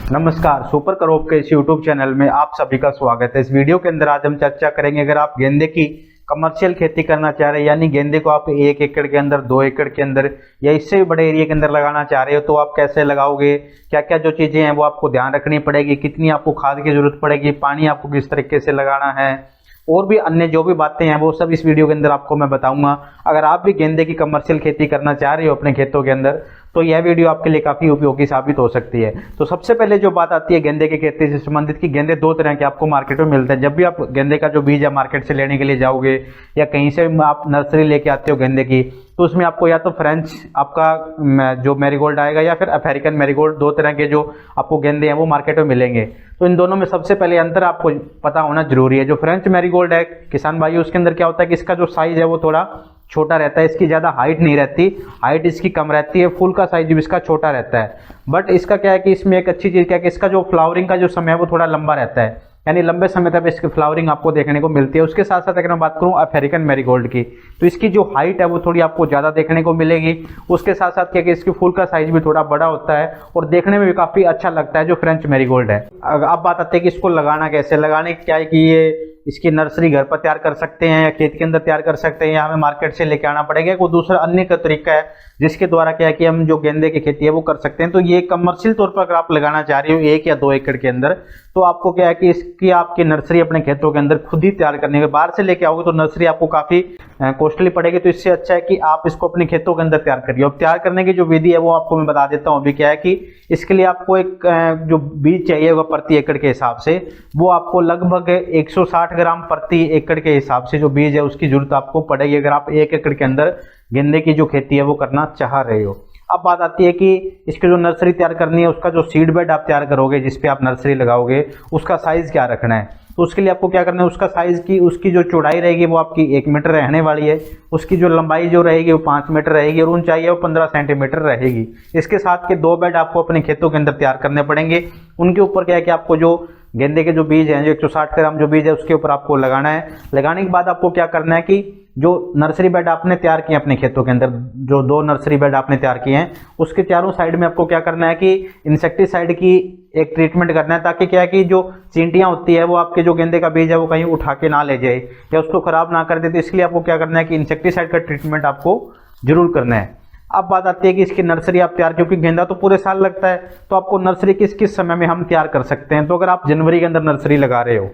नमस्कार, super crop के इस यूट्यूब चैनल में आप सभी का स्वागत है। इस वीडियो के अंदर आज हम चर्चा करेंगे, अगर आप गेंदे की कमर्शियल खेती करना चाह रहे हैं, यानी गेंदे को आप 1 एकड़ के अंदर, 2 एकड़ के अंदर या इससे भी बड़े एरिया के अंदर लगाना चाह रहे हो, तो आप कैसे लगाओगे, क्या क्या जो चीज़ें हैं वो आपको ध्यान रखनी पड़ेगी, कितनी आपको खाद की जरूरत पड़ेगी, पानी आपको किस तरीके से लगाना है, और भी अन्य जो भी बातें हैं वो सब इस वीडियो के अंदर आपको मैं बताऊंगा। अगर आप भी गेंदे की कमर्शियल खेती करना चाह रहे हो अपने खेतों के अंदर, तो यह वीडियो आपके लिए काफ़ी उपयोगी साबित हो सकती है। तो सबसे पहले जो बात आती है गेंदे की खेती से संबंधित, कि गेंदे 2 तरह के आपको मार्केट में मिलते हैं। जब भी आप गेंदे का जो बीज है मार्केट से लेने के लिए जाओगे या कहीं से आप नर्सरी लेके आते हो गेंदे की, तो उसमें आपको या तो फ्रेंच आपका जो मैरीगोल्ड आएगा या फिर अमेरिकन मैरीगोल्ड, 2 तरह के जो आपको गेंदे हैं वो मार्केट में मिलेंगे। तो इन दोनों में सबसे पहले अंतर आपको पता होना जरूरी है। जो फ्रेंच मैरीगोल्ड है किसान भाई, उसके अंदर क्या होता है कि इसका जो साइज है वो थोड़ा छोटा रहता है, इसकी ज़्यादा हाइट नहीं रहती, हाइट इसकी कम रहती है, फूल का साइज भी इसका छोटा रहता है। बट इसका क्या है कि इसमें एक अच्छी चीज़ क्या है कि इसका जो फ्लावरिंग का जो समय है वो थोड़ा लंबा रहता है, यानी लंबे समय तक इसकी फ्लावरिंग आपको देखने को मिलती है। उसके साथ साथ अगर मैं बात करूं अमेरिकन मैरीगोल्ड की, तो इसकी जो हाइट है वो थोड़ी आपको ज़्यादा देखने को मिलेगी। उसके साथ साथ क्या कि इसकी फूल का साइज भी थोड़ा बड़ा होता है और देखने में भी काफ़ी अच्छा लगता है जो फ्रेंच मैरीगोल्ड है। अब बात आती है कि इसको लगाना कैसे, लगाने क्या है कि ये इसकी नर्सरी घर पर तैयार कर सकते हैं या खेत के अंदर तैयार कर सकते हैं, या हमें मार्केट से लेके आना पड़ेगा। कोई दूसरा अन्य का तरीका है जिसके द्वारा क्या है कि हम जो गेंदे की खेती है वो कर सकते हैं। तो ये कमर्शियल तौर पर अगर आप लगाना चाह रहे हो 1 या 2 एकड़ के अंदर, तो आपको क्या है कि इसकी आपकी नर्सरी अपने खेतों के अंदर खुद ही तैयार करने के, बाहर से लेके आओगे तो नर्सरी आपको काफ़ी कॉस्टली पड़ेगी। तो इससे अच्छा है कि आप इसको अपने खेतों के अंदर तैयार करिए। अब तैयार करने की जो विधि है वो आपको मैं बता देता हूँ अभी। क्या है कि इसके लिए आपको एक जो बीज चाहिए होगा प्रति एकड़ के हिसाब से, वो आपको लगभग 160 ग्राम प्रति एकड़ के हिसाब से जो बीज है उसकी जरूरत आपको पड़ेगी, अगर आप 1 एकड़ के अंदर गेंदे की जो खेती है वो करना चाह रहे हो। अब बात आती है कि इसकी जो नर्सरी तैयार करनी है, उसका जो सीड बेड आप तैयार करोगे जिसपे आप नर्सरी लगाओगे, उसका साइज क्या रखना है। तो उसके लिए आपको क्या करना है, उसका साइज की उसकी जो चौड़ाई रहेगी वो आपकी 1 मीटर रहने वाली है, उसकी जो लंबाई जो रहेगी वो 5 मीटर रहेगी और ऊंचाई है वो 15 सेंटीमीटर रहेगी। इसके साथ के 2 बेड आपको अपने खेतों के अंदर तैयार करने पड़ेंगे। उनके ऊपर क्या है कि आपको जो गेंदे के जो बीज हैं, जो 160 ग्राम जो बीज है उसके ऊपर आपको लगाना है। लगाने के बाद आपको क्या करना है कि जो नर्सरी बेड आपने तैयार किए अपने खेतों के अंदर, जो 2 नर्सरी बेड आपने तैयार किए हैं, उसके चारों साइड में आपको क्या करना है कि इंसेक्टिसाइड की एक ट्रीटमेंट करना है, ताकि क्या है कि जो चींटियां होती है वो आपके जो गेंदे का बीज है वो कहीं उठा के ना ले जाए या उसको खराब ना कर दे। तो इसलिए आपको क्या करना है कि इंसेक्टिसाइड का ट्रीटमेंट आपको जरूर करना है। अब बात आती है कि इसकी नर्सरी आप तैयार, क्योंकि गेंदा तो पूरे साल लगता है, तो आपको नर्सरी किस किस समय में हम तैयार कर सकते हैं। तो अगर आप जनवरी के अंदर नर्सरी लगा रहे हो,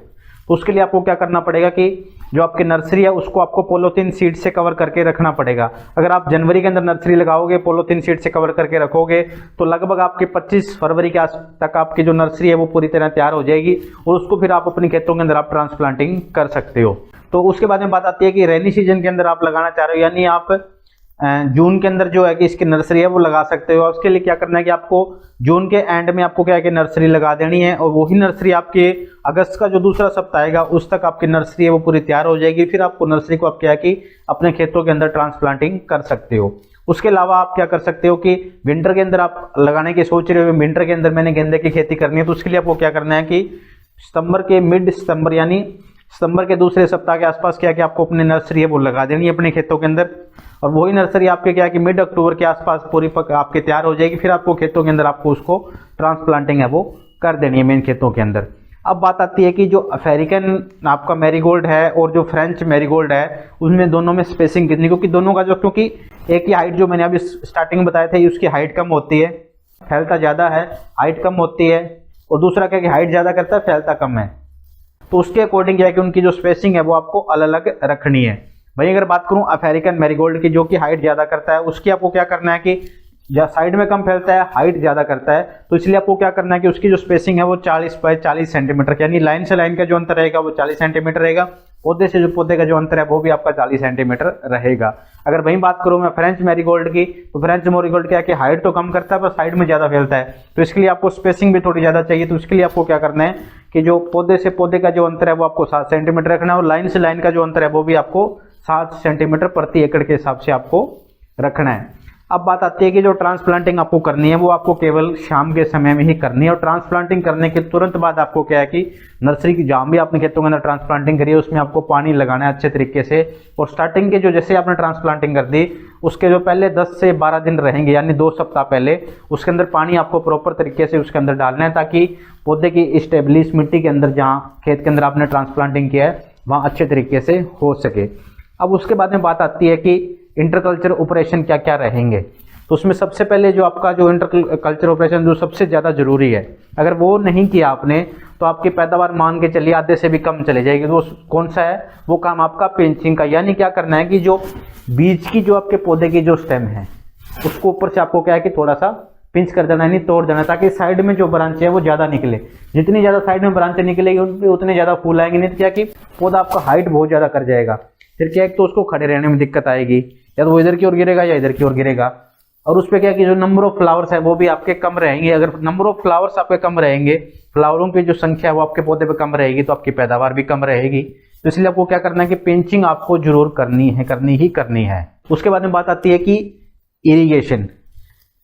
तो उसके लिए आपको क्या करना पड़ेगा कि जो आपकी नर्सरी है उसको आपको पॉलीथीन शीट से कवर करके रखना पड़ेगा। अगर आप जनवरी के अंदर नर्सरी लगाओगे, पॉलीथीन शीट से कवर करके रखोगे, तो लगभग आपके 25 फरवरी के आस तक आपकी जो नर्सरी है वो पूरी तरह तैयार हो जाएगी और उसको फिर आप अपने खेतों के अंदर आप ट्रांसप्लांटिंग कर सकते हो। तो उसके बाद में बात आती है कि रेनी सीजन के अंदर आप लगाना चाह रहे हो, यानी आप जून के अंदर जो है कि इसकी नर्सरी है वो लगा सकते हो। उसके लिए क्या करना है कि आपको जून के एंड में आपको क्या है कि नर्सरी लगा देनी है, और वही नर्सरी आपके अगस्त का जो दूसरा सप्ताह आएगा उस तक आपकी नर्सरी है वो पूरी तैयार हो जाएगी। फिर आपको नर्सरी को आप क्या है कि अपने खेतों के अंदर ट्रांसप्लांटिंग कर सकते हो। उसके अलावा आप क्या कर सकते हो कि विंटर के अंदर आप लगाने की सोच रहे हो, विंटर के अंदर मैंने गेंदे की खेती करनी है, तो उसके लिए आपको क्या करना है कि सितंबर के मिड सितंबर यानी सितंबर के दूसरे सप्ताह के आसपास क्या है कि आपको अपनी नर्सरी है वो लगा देनी है अपने खेतों के अंदर, और वही नर्सरी आपके क्या है कि मिड अक्टूबर के आसपास पूरी आपके तैयार हो जाएगी। फिर आपको खेतों के अंदर आपको उसको ट्रांसप्लांटिंग है वो कर देनी है मेन खेतों के अंदर। अब बात आती है कि जो अमेरिकन आपका मैरीगोल्ड है और जो फ्रेंच मैरीगोल्ड है, उनमें दोनों में स्पेसिंग कितनी, क्योंकि दोनों का जो, क्योंकि एक ही हाइट जो मैंने अभी स्टार्टिंग में बताया था उसकी हाइट कम होती है, फैलता ज़्यादा है, हाइट कम होती है, और दूसरा क्या कि हाइट ज़्यादा करता है, फैलता कम है। तो उसके अकॉर्डिंग क्या है कि उनकी जो स्पेसिंग है वो आपको अलग अलग रखनी है। भाई अगर बात करूं अमेरिकन मैरीगोल्ड की, जो कि हाइट ज़्यादा करता है, उसकी आपको क्या करना है कि साइड में कम फैलता है, हाइट ज़्यादा करता है, तो इसलिए आपको क्या करना है कि उसकी जो स्पेसिंग है वो 40 बाय 40 सेंटीमीटर, यानी लाइन से लाइन का जो अंतर रहेगा वो 40 सेंटीमीटर रहेगा, पौधे से जो पौधे का जो अंतर है वो भी आपका 40 सेंटीमीटर रहेगा। अगर वहीं बात करूं मैं फ्रेंच मैरीगोल्ड की, तो फ्रेंच मैरीगोल्ड क्या है कि हाइट तो कम करता है पर साइड में ज़्यादा फैलता है, तो इसके लिए आपको स्पेसिंग भी थोड़ी ज़्यादा चाहिए। तो इसके लिए आपको क्या करना है कि जो पौधे से पौधे का जो अंतर है वो आपको 7 सेंटीमीटर रखना है, और लाइन से लाइन का जो अंतर है वो भी आपको 7 सेंटीमीटर प्रति एकड़ के हिसाब से आपको रखना है। अब बात आती है कि जो ट्रांसप्लांटिंग आपको करनी है वो आपको केवल शाम के समय में ही करनी है, और ट्रांसप्लांटिंग करने के तुरंत बाद आपको क्या है कि नर्सरी की जहाँ भी आपने खेतों के अंदर ट्रांसप्लांटिंग करी है उसमें आपको पानी लगाना है अच्छे तरीके से। और स्टार्टिंग के जो जैसे आपने ट्रांसप्लांटिंग कर दी उसके जो पहले 10 से 12 दिन रहेंगे यानी 2 सप्ताह पहले उसके अंदर पानी आपको प्रॉपर तरीके से उसके अंदर डालना है, ताकि पौधे की स्टेबलिश मिट्टी के अंदर जहाँ खेत के अंदर आपने ट्रांसप्लांटिंग किया है वहाँ अच्छे तरीके से हो सके। अब उसके बाद में बात आती है कि इंटरकल्चर ऑपरेशन क्या क्या रहेंगे। तो उसमें सबसे पहले जो आपका जो इंटरकल्चर ऑपरेशन जो सबसे ज़्यादा जरूरी है, अगर वो नहीं किया आपने तो आपकी पैदावार मान के चलिए आधे से भी कम चले जाएगी। तो वो कौन सा है, वो काम आपका पिंचिंग का, यानी क्या करना है कि जो बीज की जो आपके पौधे की जो स्टेम है उसको ऊपर से आपको क्या है कि थोड़ा सा पिंच कर देना, यानी तोड़ देना, ताकि साइड में जो ब्रांचें है वो ज़्यादा निकले। जितनी ज़्यादा साइड में ब्रांचें निकलेगी उतने ज़्यादा फूल आएंगे, नहीं तो क्या कि पौधा आपका हाइट बहुत ज़्यादा कर जाएगा। फिर क्या है तो उसको खड़े रहने में दिक्कत आएगी, या तो वो इधर की ओर गिरेगा या इधर की ओर गिरेगा। और उस पर क्या कि जो नंबर ऑफ फ्लावर्स है वो भी आपके कम रहेंगे। अगर नंबर ऑफ फ्लावर्स आपके कम रहेंगे, फ्लावरों की जो संख्या है वो आपके पौधे पे कम रहेगी, तो आपकी पैदावार भी कम रहेगी। तो इसलिए आपको क्या करना है कि पिंचिंग आपको जरूर करनी है, करनी ही करनी है। उसके बाद में बात आती है कि इरिगेशन,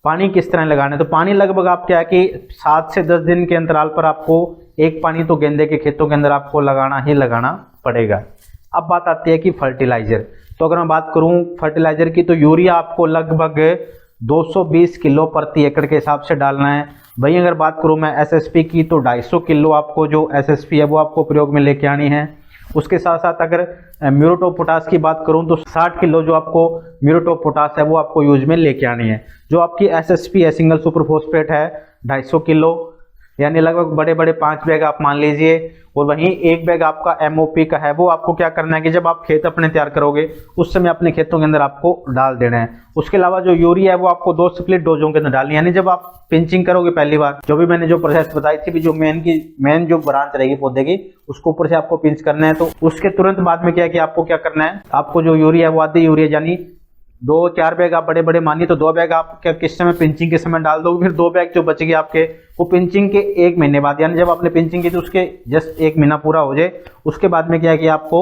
पानी किस तरह लगाना है। तो पानी लगभग आप क्या है कि 7 से 10 दिन के अंतराल पर आपको एक पानी तो गेंदे के खेतों के अंदर आपको लगाना ही लगाना पड़ेगा। अब बात आती है कि फर्टिलाइजर। तो अगर मैं बात करूं फर्टिलाइजर की, तो यूरिया आपको लगभग 220 किलो प्रति एकड़ के हिसाब से डालना है। वहीं अगर बात करूं मैं एसएसपी की, तो 250 किलो आपको जो एसएसपी है वो आपको प्रयोग में लेके आनी है। उसके साथ साथ अगर म्यूरेट ऑफ पोटाश की बात करूं तो 60 किलो जो आपको म्यूरेट ऑफ पोटाश है वो आपको यूज में लेके आनी है। जो आपकी एसएसपी है सिंगल सुपर फॉस्फेट है 250 किलो, यानी लगभग बड़े बड़े 5 बैग आप मान लीजिए। और वहीं एक बैग आपका एमओपी का है, वो आपको क्या करना है कि जब आप खेत अपने तैयार करोगे उस समय अपने खेतों के अंदर आपको डाल देना है। उसके अलावा जो यूरिया है वो आपको 2 स्प्लिट डोजों के अंदर डालनी है, यानी जब आप पिंचिंग करोगे पहली बार, जो भी मैंने जो प्रोसेस बताई थी भी, जो मेन जो ब्रांच रहेगी पौधे की उसको ऊपर से आपको पिंच करना है। तो उसके तुरंत बाद में क्या है कि आपको क्या करना है, आपको जो यूरिया है वो आधी यूरिया यानी 2-4 बैग आप बड़े बड़े मानिए तो 2 बैग आप क्या किस समय पिंचिंग के समय डाल दोगे। फिर 2 बैग जो बच गए आपके वो पिंचिंग के 1 महीने बाद, यानी जब आपने पिंचिंग की तो उसके जस्ट 1 महीना पूरा हो जाए उसके बाद में क्या है कि आपको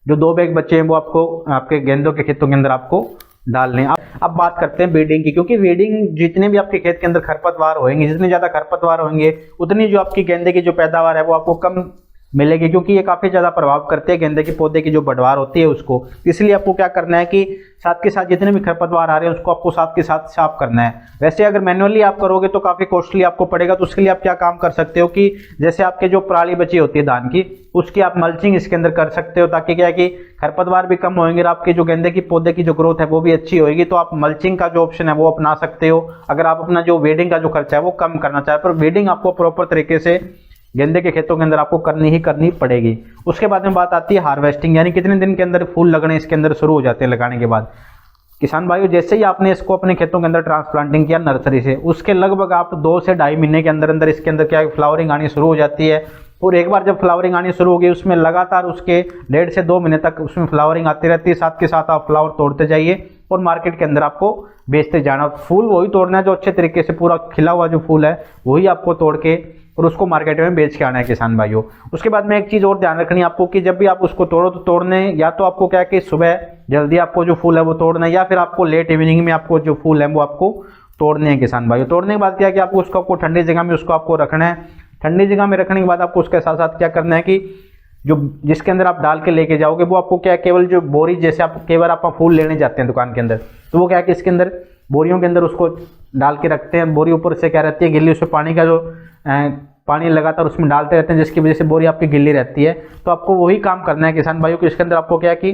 जो 2 बैग बचे हैं वो आपको आपके गेंदों के खेतों के अंदर आपको डालने। अब बात करते हैं वीडिंग की, क्योंकि वीडिंग जितने भी आपके खेत के अंदर खरपतवार होंगे, जितने ज्यादा खरपतवार होंगे उतनी जो आपकी गेंदे की जो पैदावार है वो आपको कम मिलेगी, क्योंकि ये काफी ज्यादा प्रभाव करते हैं गेंदे के पौधे की जो बढ़वार होती है उसको। इसलिए आपको क्या करना है कि साथ के साथ जितने भी खरपतवार आ रहे हैं उसको आपको साथ के साथ साफ करना है। वैसे अगर मैनुअली आप करोगे तो काफी कॉस्टली आपको पड़ेगा, तो उसके लिए आप क्या काम कर सकते हो कि जैसे आपके जो पराली बची होती है धान की उसकी आप मल्चिंग इसके अंदर कर सकते हो, ताकि क्या है कि खरपतवार भी कम होंगे और आपके जो गेंदे की पौधे की जो ग्रोथ है वो भी अच्छी होगी। तो आप मल्चिंग का जो ऑप्शन है वो अपना सकते हो, अगर आप अपना जो वेडिंग का जो खर्चा है वो कम करना चाहे। पर वेडिंग आपको प्रॉपर तरीके से गेंदे के खेतों के अंदर आपको करनी ही करनी पड़ेगी। उसके बाद में बात आती है हार्वेस्टिंग, यानी कितने दिन के अंदर फूल लगने इसके अंदर शुरू हो जाते हैं लगाने के बाद। किसान भाइयों, जैसे ही आपने इसको अपने खेतों के अंदर ट्रांसप्लांटिंग किया नर्सरी से, उसके लगभग आप 2 से 2.5 महीने के अंदर अंदर इसके अंदर क्या फ्लावरिंग आनी शुरू हो जाती है। और एक बार जब फ्लावरिंग आनी शुरू होगी उसमें लगातार उसके 1.5 से 2 महीने तक उसमें फ्लावरिंग आती रहती है। साथ के साथ आप फ्लावर तोड़ते जाइए और मार्केट के अंदर आपको बेचते जाना। फूल वही तोड़ना है जो अच्छे तरीके से पूरा खिला हुआ जो फूल है वही आपको तोड़ के और उसको मार्केट में बेच के आना है किसान भाइयों। उसके बाद में एक चीज और ध्यान रखनी है आपको कि जब भी आप उसको तोड़ो तो तोड़ने या तो आपको क्या है कि सुबह जल्दी आपको जो फूल है वो तोड़ना है, या फिर आपको लेट इवनिंग में आपको जो फूल है वो आपको तोड़ने हैं किसान भाइयों। तोड़ने के बाद क्या है कि आपको उसको आपको ठंडी जगह में उसको आपको रखना है। ठंडी जगह में रखने के बाद आपको उसके साथ साथ क्या करना है कि जो जिसके अंदर आप डाल के लेके जाओगे वो आपको क्या केवल जो बोरी, जैसे आप कई बार आप फूल लेने जाते हैं दुकान के अंदर, तो वो क्या है कि इसके अंदर बोरियों के अंदर उसको डाल के रखते हैं। बोरी ऊपर से क्या रहती है गिल्ली, उसमें पानी का जो पानी लगातार उसमें डालते रहते हैं जिसकी वजह से बोरी आपकी गिल्ली रहती है। तो आपको वही काम करना है किसान भाइयों कि इसके अंदर आपको क्या है कि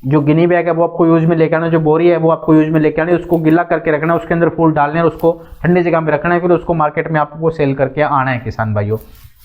जो गिनी बैग है वो आपको यूज में लेके आना, जो बोरी है वो आपको यूज में लेके आनी, उसको गिला करके रखना है, उसके अंदर फूल डालने और उसको ठंडी जगह में रखना है, फिर उसको मार्केट में आपको सेल करके आना है किसान भाइयों।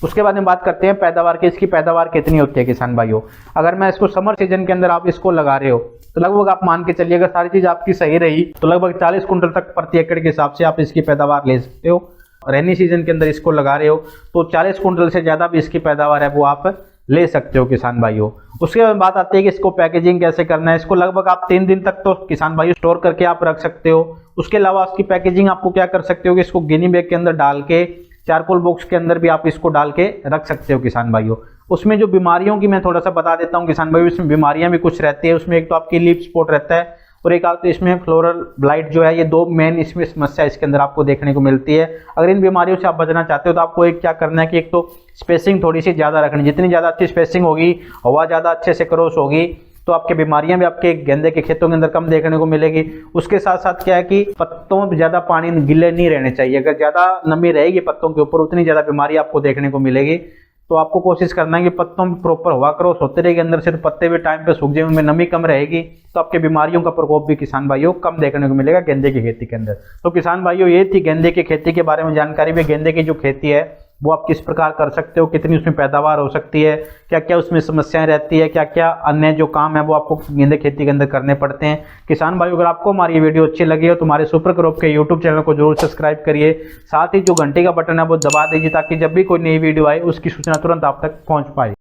उसके बाद में बात करते हैं पैदावार की। इसकी पैदावार कितनी होती है किसान भाइयों। अगर मैं इसको समर सीजन के अंदर आप इसको लगा रहे हो तो लगभग आप मान के चलिए अगर सारी चीज आपकी सही रही तो लगभग 40 कुंटल तक प्रति एकड़ के हिसाब से आप इसकी पैदावार ले सकते हो। रेनी सीजन के अंदर इसको लगा रहे हो तो 40 कुंटल से ज्यादा भी इसकी पैदावार है वो आप ले सकते हो किसान भाइयों। उसके बाद बात आती है कि इसको पैकेजिंग कैसे करना है। इसको लगभग आप 3 दिन तक तो किसान भाइयों स्टोर करके आप रख सकते हो। उसके अलावा उसकी पैकेजिंग आपको क्या कर सकते हो कि इसको गिनी बैग के अंदर डाल के चारकोल बॉक्स के अंदर भी आप इसको डाल के रख सकते हो किसान भाइयों। उसमें जो बीमारियों की मैं थोड़ा सा बता देता हूँ किसान भाइयों, इसमें बीमारियां भी कुछ रहती है। उसमें एक तो आपकी लीफ स्पॉट रहता है और एक आते इसमें फ्लोरल ब्लाइट जो है, ये दो मेन इसमें समस्या इसके अंदर आपको देखने को मिलती है। अगर इन बीमारियों से आप बचना चाहते हो तो आपको एक क्या करना है कि एक तो स्पेसिंग थोड़ी सी ज़्यादा रखनी, जितनी ज़्यादा अच्छी स्पेसिंग होगी, हवा ज़्यादा अच्छे से क्रॉस होगी, तो आपके बीमारियां भी आपके गेंदे के खेतों के अंदर कम देखने को मिलेगी। उसके साथ साथ क्या है कि पत्तों में ज़्यादा पानी गिले नहीं रहने चाहिए, अगर ज़्यादा नमी रहेगी पत्तों के ऊपर उतनी ज़्यादा बीमारी आपको देखने को मिलेगी। तो आपको कोशिश करना है कि पत्तों में प्रॉपर हवा क्रॉस होते रहेगी अंदर से, तो पत्ते भी टाइम पे सूख जाए, उनमें नमी कम रहेगी, तो आपके बीमारियों का प्रकोप भी किसान भाइयों कम देखने को मिलेगा गेंदे की खेती के अंदर। तो किसान भाइयों ये थी गेंदे की खेती के बारे में जानकारी भी। गेंदे की जो खेती है वो आप किस प्रकार कर सकते हो, कितनी उसमें पैदावार हो सकती है, क्या क्या उसमें समस्याएं रहती है, क्या क्या अन्य जो काम है वो आपको गेंदे खेती के अंदर करने पड़ते हैं। किसान भाइयों अगर आपको हमारी ये वीडियो अच्छी लगी हो तो हमारे सुपर क्रॉप के यूट्यूब चैनल को जरूर सब्सक्राइब करिए, साथ ही जो घंटे का बटन है वो दबा दीजिए ताकि जब भी कोई नई वीडियो आए उसकी सूचना तुरंत आप तक पहुंच पाए।